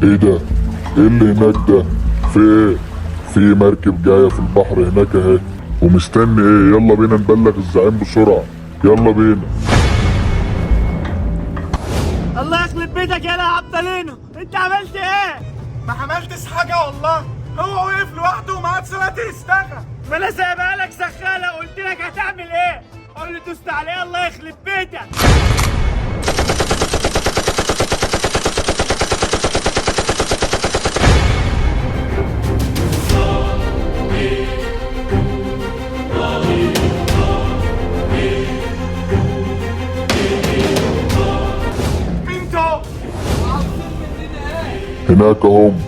ايه ده؟ ايه اللي هناك ده؟ في ايه؟ في مركب جاية في البحر هناك اهي. ومستني ايه؟ يلا بينا نبلغ الزعيم بسرعة. يلا بينا. الله يخلب بيتك يا عبدالينو، انت عملت ايه؟ ما عملتش حاجة والله، هو وقف لوحده وما عادش دلوقتي يشتغل. ما انا سايبها لك شغالة وقلت لك هتعمل ايه؟ قول لي دوست عليه الله يخلب بيتك. انتوا هناك هم.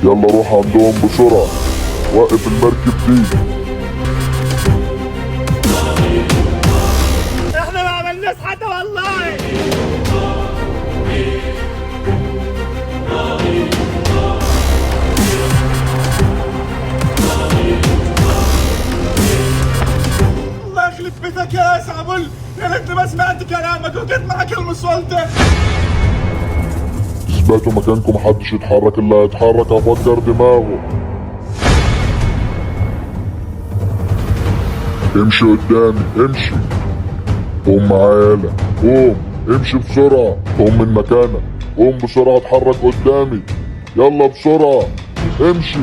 يلا روح عندهم بسرعة. وقف المركب دي. احنا ما عملناش حاجة والله. الله يخلب بيتك يا سعبل، يا ريتني ما سمعت كلامك وجيت معاك المسؤول ده. اثبتوا مكانكم، محدش يتحرك، اللي هيتحرك هفجر دماغه. امشي قدامي، امشي. قوم معايا يالا، قوم. امشي بسرعة، قوم من مكانك. قوم بسرعة، اتحرك قدامي. يلا بسرعة، امشي.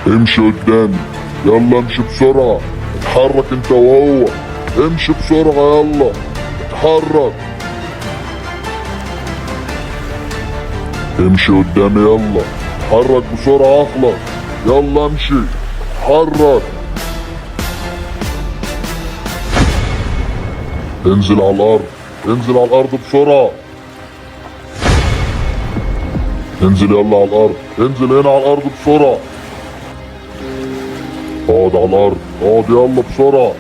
امشي قدامي. يلا امشي بسرعة. اتحرك انت وهو. امشي بسرعة يلا. اتحرك. امشي قدامي يلا. اتحرك بسرعة اخلص. يلا امشي. اتحرك. انزل على الارض. انزل على الارض بسرعة. انزل يلا على الارض. انزل هنا على الارض بسرعة. اقعد على الارض. اقعد يلا بسرعة.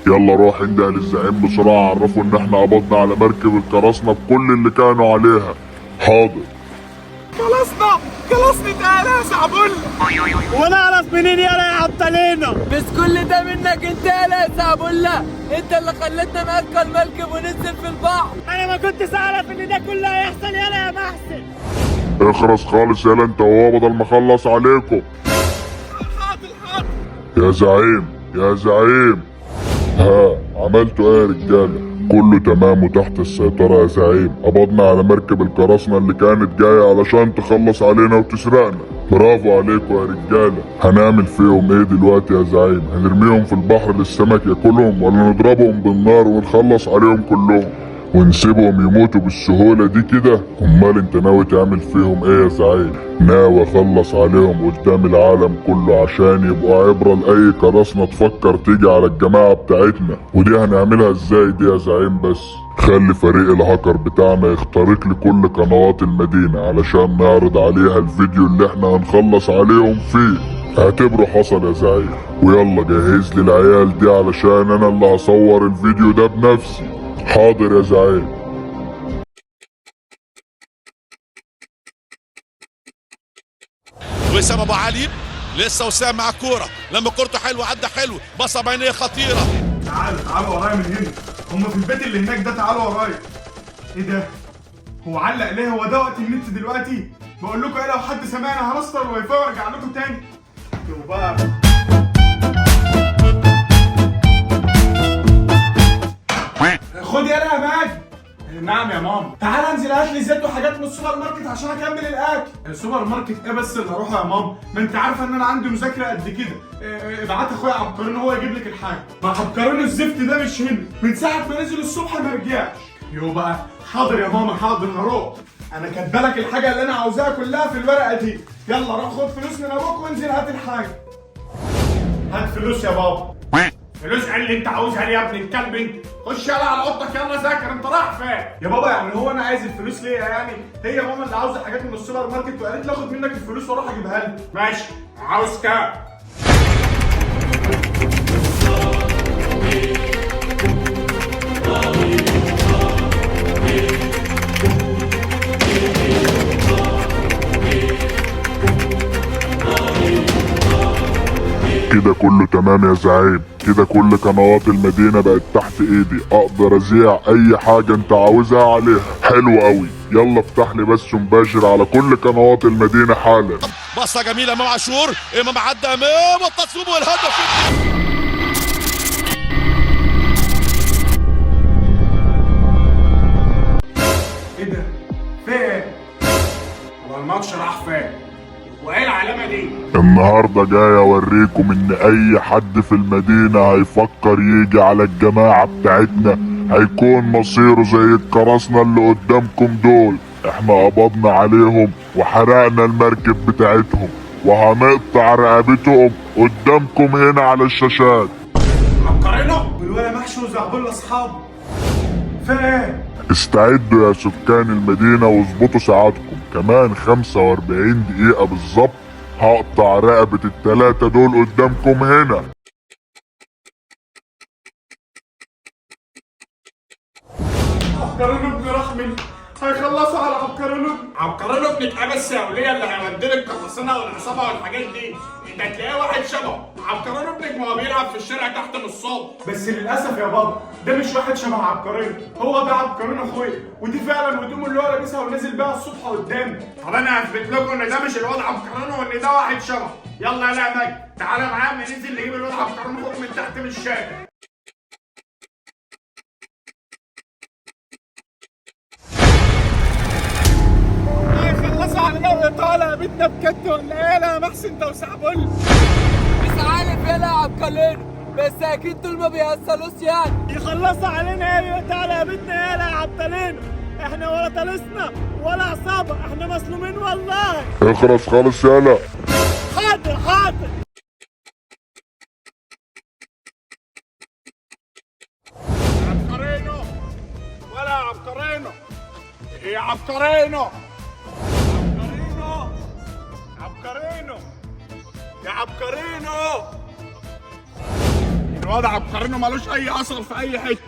يلا روح انده للزعيم بسرعة، عرفوا ان احنا قبضنا على مركب القراصنة بكل اللي كانوا عليها. حاضر. خلصني تعالى يا سعبل. وانا اعرف منين يا عبدالينو؟ بس كل ده منك انت يا سعبولة، انت اللي خليتنا نركب المركب وننزل في البحر. انا ما كنتش اعرف ان ده كله هيحصل يا محسن. اخرس خالص يالا انت وهو بدل ما اخلص عليكم. حاضر. يا زعيم، يا زعيم. ها، عملتوا ايه يا رجاله؟ كله تمام وتحت السيطرة يا زعيم. قبضنا على مركب القراصنة اللي كانت جاية علشان تخلص علينا وتسرقنا. برافو عليكم يا رجالة. هنعمل فيهم ايه دلوقتي يا زعيم؟ هنرميهم في البحر للسمك ياكلهم، ولا نضربهم بالنار ونخلص عليهم كلهم ونسيبهم يموتوا بالسهولة دي كده؟ امال انت ناوي تعمل فيهم ايه يا زعيم؟ ناوي اخلص عليهم قدام العالم كله عشان يبقوا عبرة لاي قراصنة تفكر تيجي على الجماعة بتاعتنا. ودي هنعملها ازاي دي يا زعيم؟ بس خلي فريق الهاكر بتاعنا يخترق لكل قنوات المدينة علشان نعرض عليها الفيديو اللي احنا هنخلص عليهم فيه. اعتبره حصل يا زعيم. ويلا جهز لي العيال دي علشان انا اللي هصور الفيديو ده بنفسي. حاضر يا زعيم. وسام ابو علي لسه وسام مع الكوره، لما كورته حلوه عدى حلو، بصه بينيه خطيره. تعالوا ورايا من هنا، هم في البيت اللي هناك ده. تعالوا ورايا. ايه ده؟ هو علق ليه؟ هو ده وقت النت دلوقتي؟ بقول لكم ايه، لو حد سمعنا هنسطر الواي فاي وارجع لكم تاني. يو بقى. خد يلا يا ماجد. نعم يا ماما. تعال انزل هات لي زيت وحاجات من السوبر ماركت عشان اكمل الاكل. السوبر ماركت ايه بس اللي هروحه يا ماما؟ ما انت عارفه ان انا عندي مذاكره قد كده. ابعت اخويا عبقرين هو يجيب لك الحاجه. ما عبقرين الزفت ده مش هنا، من ساعه ما نزل الصبح ما رجعش. يو بقى. حاضر يا ماما حاضر هروح. انا كاتبه لك الحاجه اللي انا عاوزاها كلها في الورقه دي. يلا روح خد فلوس من ابوك وانزل هات الحاجه. هات فلوس يا بابا. فلوس على اللي انت عاوزها ليه يا ابن الكلب انت؟ خش يلا على اوضتك يلا ذاكر، انت رايح فين؟ يا بابا يعني هو انا عايز الفلوس ليه يعني؟ هي ماما اللي عاوزه حاجات من السوبر ماركت وقالت لي اخد منك الفلوس واروح اجيبها لك. ماشي، عاوز كام؟ كده كله تمام يا زعيم، كده كل قنوات المدينة بقت تحت ايدي، اقدر ازيع اي حاجة انت عاوزها عليها. حلو قوي، يلا افتح لي بث مباشر على كل قنوات المدينة حالا. بصه جميله امام عاشور، امام عدى امام التصويب والهدف. ايه ده؟ في ايه؟ هو الماتش راح فين؟ وايه العلامة دي؟ النهاردة جاي اوريكم ان اي حد في المدينة هيفكر يجي على الجماعة بتاعتنا هيكون مصيره زي القراصنة اللي قدامكم دول. احنا قبضنا عليهم وحرقنا المركب بتاعتهم وهنقطع رقبتهم قدامكم هنا على الشاشات. عبقرينه والولا محشي وزعبول اصحابه. في ايه؟ استعدوا يا سكان المدينة واظبطوا ساعاتكم، كمان 45 دقيقة بالظبط هقطع رقبة التلاتة دول قدامكم هنا. عبقرينه ابن رحمي هيخلصوا على عبقرينه. عبقرينه ابنك ايه بس يا وليه اللي هيوديلك القراصنة والعصابة والحاجات دي؟ انت هتلاقيه واحد شبهه. عبقرينه ابنك ما هو بيلعب في الشارع تحت من الصبح. بس للاسف يا بابا ده مش واحد شبه عبقرينه، هو ده عبقرينه اخويا، ودي فعلا هدومه اللي هو لابسها ونازل بيها الصبح قدامي. طب انا هثبت لكم ان ده مش الواد عبقرينه وان ده واحد شبهه. يلا يا مجد تعالى معايا ننزل نجيب الواد عبقرينه فوق من تحت من الشارع. خلصوا على ايه طالع بيتنا بجد ولا ايه؟ لا يا محسن انت وسعبول مش عارف يلا يا عبقرينو، بس اكيد دول ما بيهزلوش يعني. يخلصوا علينا ايه تعالى يا بيتنا يالا يا عبطلين، احنا ولا طلسنا ولا عصابة، احنا مظلومين والله. اخرس خالص يالا. حاضر حاضر. عبقرينه ولا عبقرينه يا عبقرينه. عبقرينه يا عبقرينه. الواد عبقرينه ملوش اي اثر في اي حته.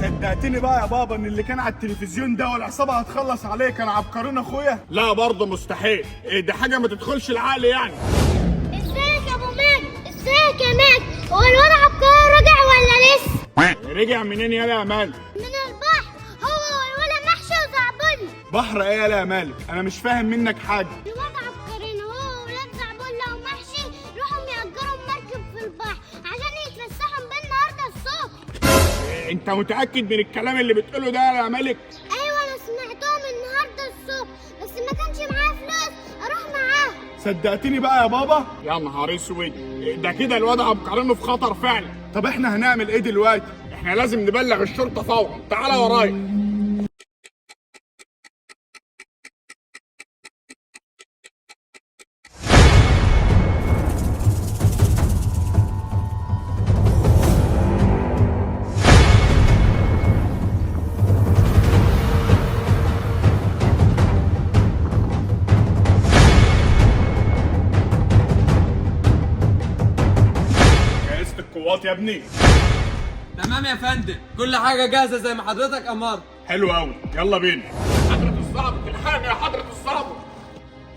صدقتني بقى يا بابا ان اللي كان على التلفزيون ده والعصابه هتخلص عليه كان عبقرينه اخويا؟ لا برضه مستحيل، دي حاجه ما تدخلش العقل يعني. ازيك يا ابو ماجد؟ ازيك يا ماجد؟ هو الواد عبقري رجع ولا لسه؟ رجع منين يالا يا مالك؟ من البحر هو والولا محشي وزعبل. بحر ايه يالا يا مالك؟ انا مش فاهم منك حاجه. الواد عبقري هو وولاد زعبله ومحشي راحوا يأجروا مركب في البحر عشان يتفسحوا بيه النهارده الصبح. انت متاكد من الكلام اللي بتقوله ده يا مالك؟ ايوه انا سمعتهم النهارده الصبح بس ما كانش معايا فلوس اروح معاهم. صدقتني بقى يا بابا؟ يا نهار اسود، ده كده الواد عبقرينه في خطر فعلا. طب احنا هنعمل ايه دلوقتي؟ احنا لازم نبلغ الشرطه فورا، تعالى ورايا. جهزت القوات يا ابني؟ تمام يا فندم، كل حاجة جاهزة زي ما حضرتك أمرت. حلو قوي، يلا بينا. حضرة الظابط الحقني يا حضرة الظابط.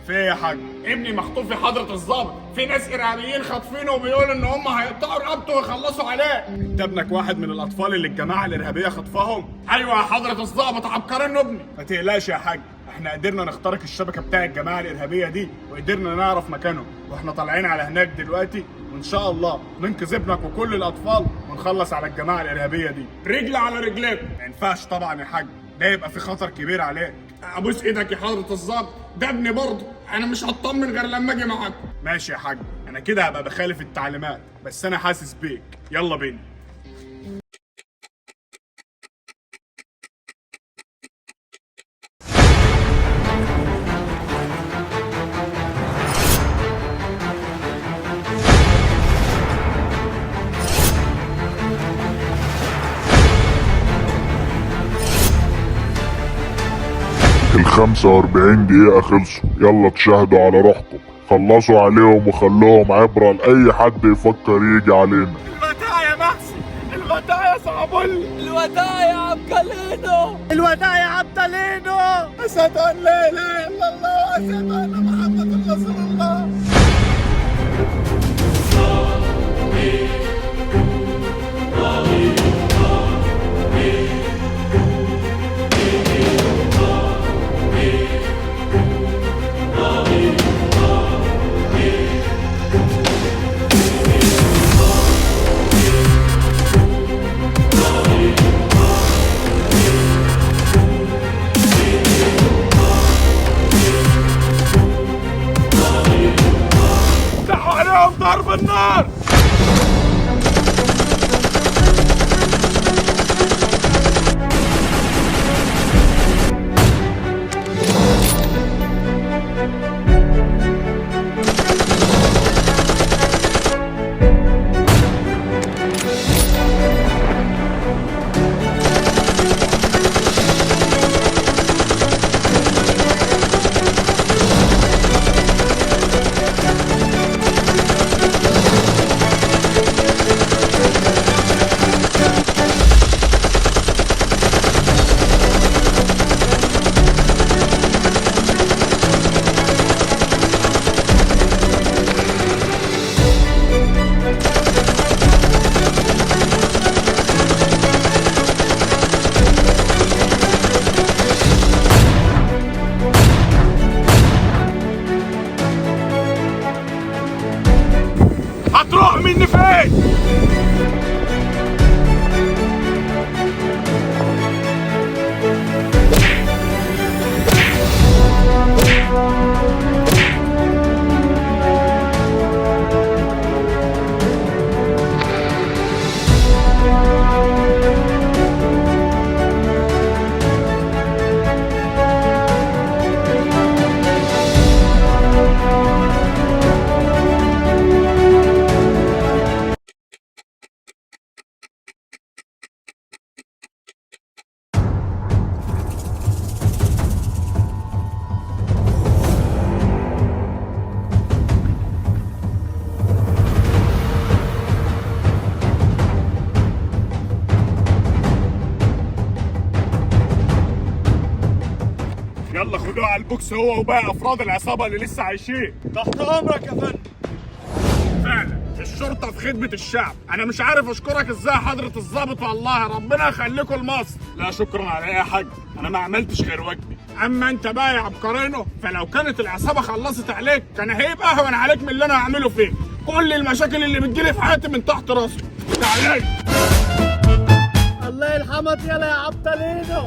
في ايه يا حاج؟ ابني مخطوف يا حضرة الظابط، في ناس ارهابيين خاطفينه وبيقولوا ان هم هيقطعوا رقبته ويخلصوا عليه. انت ابنك واحد من الاطفال اللي الجماعة الارهابية خطفاهم؟ ايوه يا حضرة الظابط عبقرينه ابني. ما تقلقش يا حاج، احنا قدرنا نخترق الشبكة بتاع الجماعة الارهابية دي وقدرنا نعرف مكانهم، واحنا طالعين على هناك دلوقتي وان شاء الله ننقذ ابنك وكل الاطفال ونخلص على الجماعة الارهابية دي. رجل على رجليك. ما ينفعش طبعا يا حاج، ده يبقى في خطر كبير عليك. ابوس ايدك يا حضرة الظابط، ده ابني برضه، انا مش هطمن غير لما اجي معاك. ماشي يا حاج، انا كده هبقى بخالف التعليمات بس انا حاسس بيك. يلا بينا. ال 45 دقيقة خلصوا، يلا تشاهدوا على روحكم، خلصوا عليهم وخلوهم عبرة لأي حد يفكر يجي علينا. الوداع يا محسن، الوداع يا صعبل، الوداع يا عبقرينو، الوداع يا عبطلينو. أشهد أن لا إله إلا الله وأشهد أن محمد رسول الله. النار. هتروح مني فين؟ يلا خدوه على البوكس هو وباقي افراد العصابه اللي لسه عايشين. تحت امرك يا فندم. فعلا الشرطه في خدمه الشعب. انا مش عارف اشكرك ازاي يا حضره الضابط، والله ربنا يخليكم لمصر. لا شكرا على ايه يا حاج، انا ما عملتش غير واجبي. اما انت بقى يا عبقرينو، فلو كانت العصابه خلصت عليك كان هيبقى اهون عليك من اللي انا هعمله فيك. كل المشاكل اللي بتجيلي في حياتي من تحت راسي. تعالى الله يرحمك يلا يا عبطلينو.